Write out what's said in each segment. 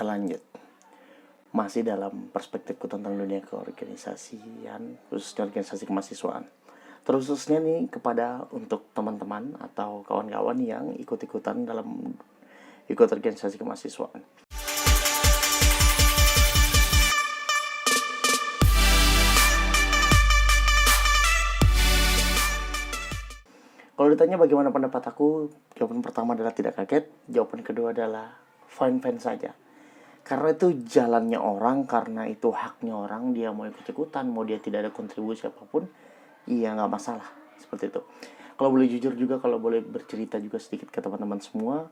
kita lanjut. Masih dalam perspektifku tentang dunia keorganisasian, khususnya organisasi kemahasiswaan. Terkhususnya nih kepada untuk teman-teman atau kawan-kawan yang ikut-ikutan dalam ikut organisasi kemahasiswaan. Kalau ditanya bagaimana pendapat aku, jawaban pertama adalah tidak kaget, jawaban kedua adalah fine-fine saja. Karena itu jalannya orang, karena itu haknya orang, dia mau ikut-ikutan, mau dia tidak ada kontribusi apapun, iya nggak masalah, seperti itu. Kalau boleh jujur juga, kalau boleh bercerita juga sedikit ke teman-teman semua,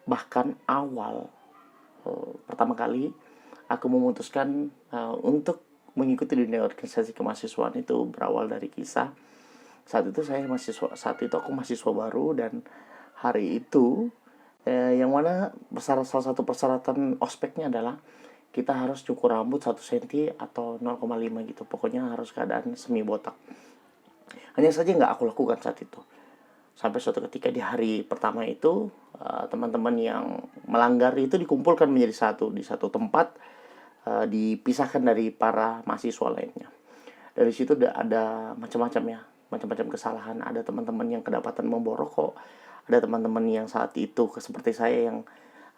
bahkan awal pertama kali aku memutuskan untuk mengikuti dunia organisasi kemahasiswaan itu berawal dari kisah. Saat itu aku mahasiswa baru, dan hari itu yang mana salah satu persyaratan ospeknya adalah kita harus cukur rambut 1 cm atau 0,5 gitu. Pokoknya harus keadaan semi botak. Hanya saja nggak aku lakukan saat itu. Sampai suatu ketika di hari pertama itu, teman-teman yang melanggar itu dikumpulkan menjadi di satu tempat, dipisahkan dari para mahasiswa lainnya. Dari situ ada macam-macam kesalahan. Ada teman-teman yang kedapatan membawa rokok, ada teman-teman yang saat itu seperti saya yang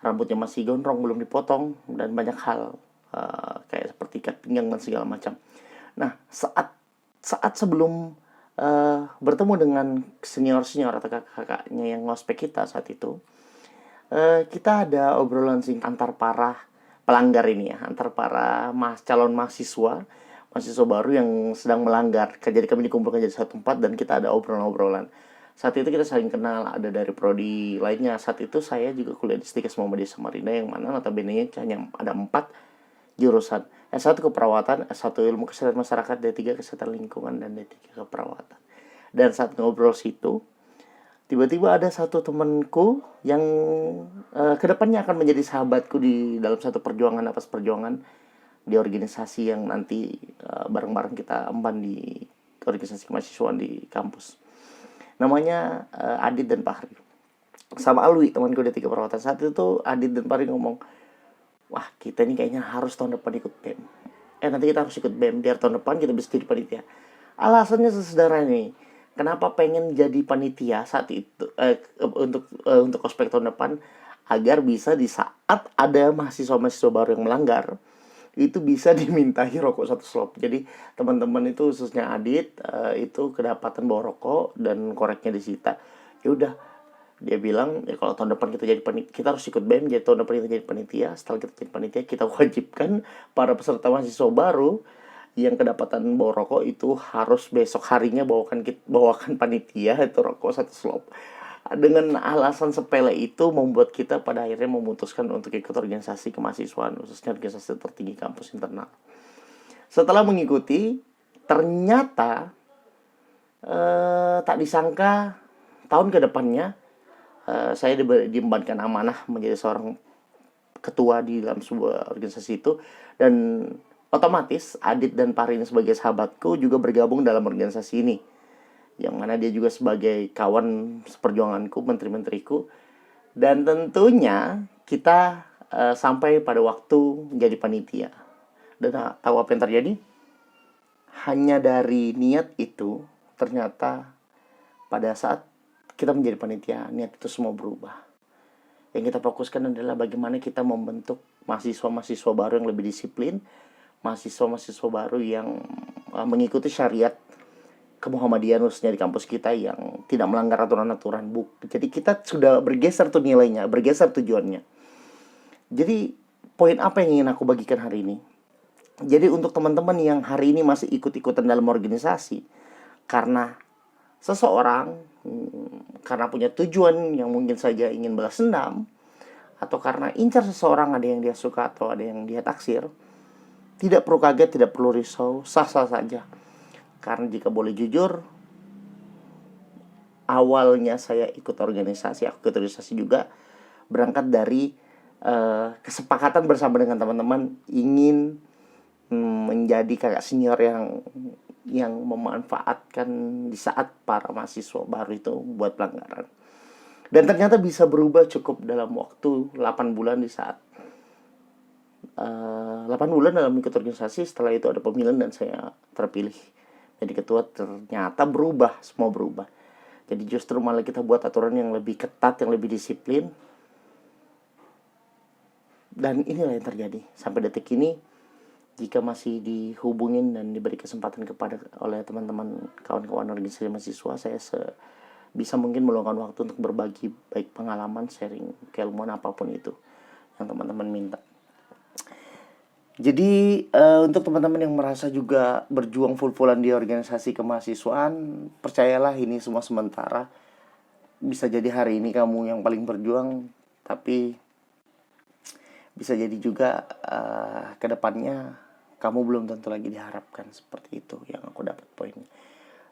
rambutnya masih gondrong, belum dipotong, dan banyak hal kayak seperti ikat pinggang dan segala macam. Nah, saat sebelum bertemu dengan senior atau kakak-kakaknya yang ngospek kita saat itu, kita ada obrolan singkat antar para pelanggar ini ya, antar para calon mahasiswa baru yang sedang melanggar. Jadi kami dikumpulkan jadi satu tempat dan kita ada obrolan-obrolan. Saat itu kita saling kenal, ada dari prodi lainnya. Saat itu saya juga kuliah di Stikes Muhammadiyah Samarinda, yang mana notabene-nya hanya ada 4 jurusan. S1 keperawatan, S1 ilmu kesehatan masyarakat, D3 kesehatan lingkungan, dan D3 keperawatan. Dan saat ngobrol situ, tiba-tiba ada satu temanku yang kedepannya akan menjadi sahabatku di dalam satu perjuangan di organisasi yang nanti bareng-bareng kita emban di organisasi kemahasiswaan di kampus. Namanya Adit dan Fahri. Sama Alwi, temanku D3 perawatan. Saat itu Adit dan Fahri ngomong, wah kita ini kayaknya harus tahun depan ikut BEM. Nanti kita harus ikut BEM biar tahun depan kita bisa jadi panitia. Alasannya sesederhana ini. Kenapa pengen jadi panitia saat itu untuk ospek tahun depan, agar bisa di saat ada mahasiswa baru yang melanggar, itu bisa dimintai rokok 1 slop. Jadi teman-teman itu, khususnya Adit, itu kedapatan bawa rokok dan koreknya disita. Ya udah, dia bilang ya kalau tahun depan kita harus ikut BEM, jadi tahun depan kita jadi panitia. Setelah kita jadi panitia, kita wajibkan para peserta mahasiswa baru yang kedapatan bawa rokok itu harus besok harinya bawakan panitia itu rokok 1 slop. Dengan alasan sepele itu membuat kita pada akhirnya memutuskan untuk ikut organisasi kemahasiswaan, khususnya organisasi tertinggi kampus internal. Setelah mengikuti, ternyata tak disangka tahun kedepannya saya diembankan amanah menjadi seorang ketua di dalam sebuah organisasi itu, dan otomatis Adit dan Parin sebagai sahabatku juga bergabung dalam organisasi ini, yang mana dia juga sebagai kawan seperjuanganku, menteri-menteriku. Dan tentunya kita sampai pada waktu menjadi panitia. Dan tahu apa yang terjadi? Hanya dari niat itu, ternyata pada saat kita menjadi panitia, niat itu semua berubah. Yang kita fokuskan adalah bagaimana kita membentuk mahasiswa baru yang lebih disiplin, mahasiswa baru yang mengikuti syariat kemuhammadiyahan khususnya di kampus kita, yang tidak melanggar aturan-aturan Jadi kita sudah bergeser tuh nilainya, bergeser tujuannya. Jadi poin apa yang ingin aku bagikan hari ini? Jadi untuk teman-teman yang hari ini masih ikut-ikutan dalam organisasi karena seseorang, karena punya tujuan yang mungkin saja ingin balas dendam, atau karena incar seseorang, ada yang dia suka atau ada yang dia taksir, tidak perlu kaget, tidak perlu risau, sah-sah saja. Karena jika boleh jujur, awalnya saya ikut organisasi juga berangkat dari kesepakatan bersama dengan teman-teman ingin menjadi kakak senior yang memanfaatkan di saat para mahasiswa baru itu buat pelanggaran. Dan ternyata bisa berubah cukup dalam waktu 8 bulan di saat 8 bulan dalam ikut organisasi. Setelah itu ada pemilihan dan saya terpilih jadi ketua. Ternyata berubah, semua berubah. Jadi justru malah kita buat aturan yang lebih ketat, yang lebih disiplin. Dan inilah yang terjadi sampai detik ini. Jika masih dihubungin dan diberi kesempatan kepada oleh teman-teman kawan-kawan organisasi mahasiswa, saya bisa mungkin meluangkan waktu untuk berbagi baik pengalaman, sharing keilmuan apapun itu yang teman-teman minta. Jadi untuk teman-teman yang merasa juga berjuang full-fullan di organisasi kemahasiswaan, percayalah ini semua sementara. Bisa jadi hari ini kamu yang paling berjuang, tapi bisa jadi juga kedepannya kamu belum tentu lagi diharapkan. Seperti itu yang aku dapat poinnya.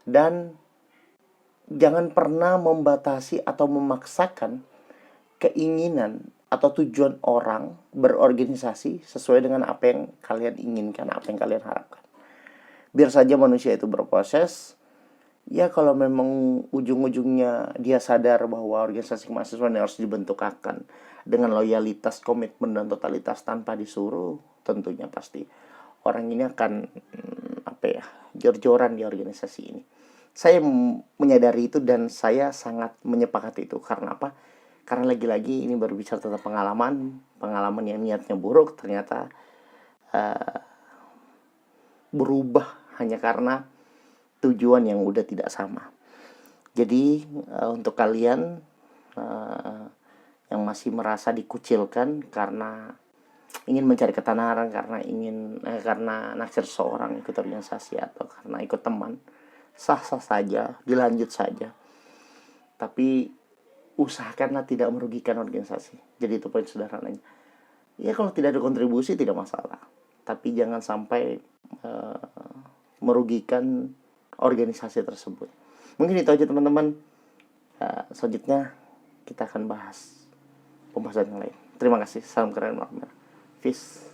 Dan jangan pernah membatasi atau memaksakan keinginan atau tujuan orang berorganisasi sesuai dengan apa yang kalian inginkan, apa yang kalian harapkan. Biar saja manusia itu berproses. Ya kalau memang ujung-ujungnya dia sadar bahwa organisasi mahasiswa ini harus dibentuk akan dengan loyalitas, komitmen, dan totalitas tanpa disuruh, tentunya pasti orang ini akan jor-joran di organisasi ini. Saya menyadari itu dan saya sangat menyepakati itu. Karena apa? Karena lagi-lagi ini berbicara tentang pengalaman yang niatnya buruk ternyata berubah hanya karena tujuan yang udah tidak sama. Jadi untuk kalian yang masih merasa dikucilkan karena ingin mencari ketenaran, karena naksir seorang ikut organisasi atau karena ikut teman, sah-sah saja, dilanjut saja. Tapi usahakanlah tidak merugikan organisasi. Jadi itu poin sederhananya. Ya kalau tidak ada kontribusi tidak masalah, tapi jangan sampai merugikan organisasi tersebut. Mungkin itu aja teman-teman. Selanjutnya kita akan bahas pembahasan yang lain. Terima kasih. Salam keren, Peace.